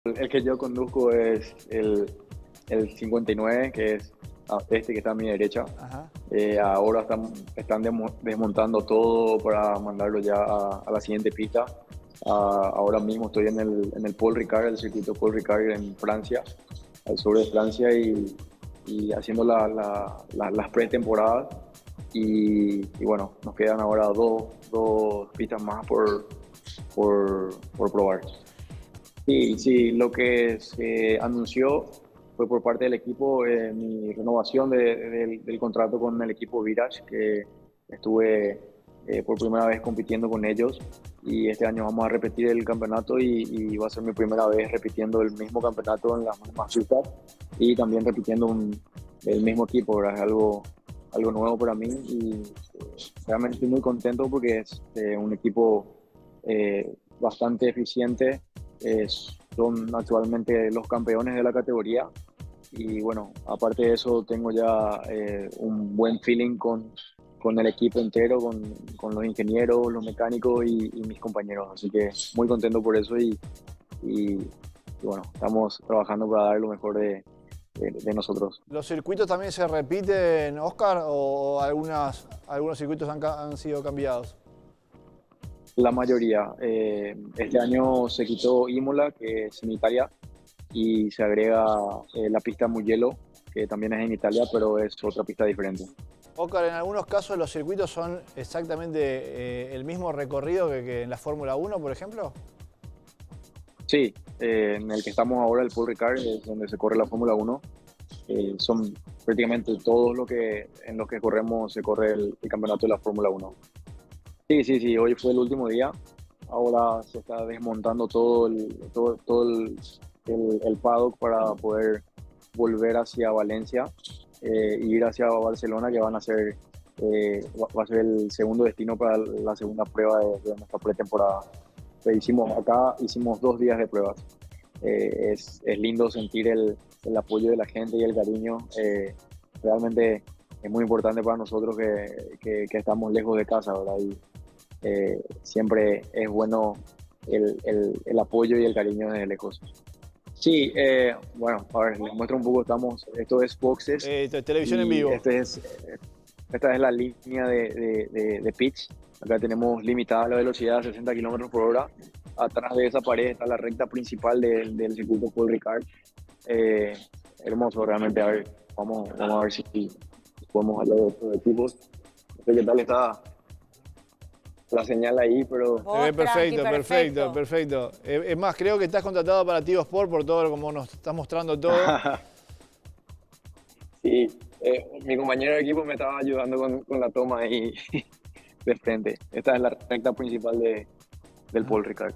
El que yo conduzco es el 59, que es este que está a mi derecha. Ajá. Ahora están desmontando todo para mandarlo ya a la siguiente pista. Ahora mismo estoy en el Paul Ricard, el circuito Paul Ricard en Francia, al sur de Francia, y haciendo las pretemporadas. Y bueno, nos quedan ahora dos pistas más por probar. Sí, sí, lo que se anunció fue por parte del equipo mi renovación del contrato con el equipo Virage, que estuve por primera vez compitiendo con ellos, y este año vamos a repetir el campeonato y va a ser mi primera vez repitiendo el mismo campeonato en las mismas pistas y también repitiendo el mismo equipo, ¿verdad? Es algo nuevo para mí y realmente estoy muy contento porque es un equipo bastante eficiente. Son actualmente los campeones de la categoría y bueno, aparte de eso tengo ya un buen feeling con el equipo entero, con los ingenieros, los mecánicos y mis compañeros, así que muy contento por eso y bueno, estamos trabajando para dar lo mejor de nosotros. ¿Los circuitos también se repiten, Oscar, o algunos circuitos han sido cambiados? La mayoría. Este año se quitó Imola, que es en Italia, y se agrega la pista Mugello, que también es en Italia, pero es otra pista diferente. Oscar, en algunos casos los circuitos son exactamente el mismo recorrido que en la Fórmula 1, por ejemplo. Sí, en el que estamos ahora, el Paul Ricard, es donde se corre la Fórmula 1. Son prácticamente todos en los que corremos, se corre el campeonato de la Fórmula 1. Sí, sí, sí, hoy fue el último día. Ahora se está desmontando todo el paddock para poder volver hacia Valencia e ir hacia Barcelona, que va a ser el segundo destino para la segunda prueba de nuestra pretemporada. Hicimos 2 días de pruebas. Es lindo sentir el apoyo de la gente y el cariño. Realmente es muy importante para nosotros que estamos lejos de casa, ¿verdad? Y siempre es bueno el apoyo y el cariño desde lejos. Sí, bueno, a ver, les muestro un poco, esto es boxes Televisión en y vivo. esta es la línea de pitch. Acá tenemos limitada la velocidad a 60 kilómetros por hora. Atrás de esa pared está la recta principal del circuito Paul Ricard. Eh, Hermoso, realmente. A ver, vamos a ver si podemos hablar de otros equipos. No sé qué tal está la señal ahí, pero Se ve Tranqui, perfecto, perfecto, perfecto. perfecto. Es más, creo que estás contratado para Tigo Sport por todo como nos estás mostrando todo. sí, mi compañero de equipo me estaba ayudando con la toma ahí de frente. Esta es la recta principal del Paul Ricard.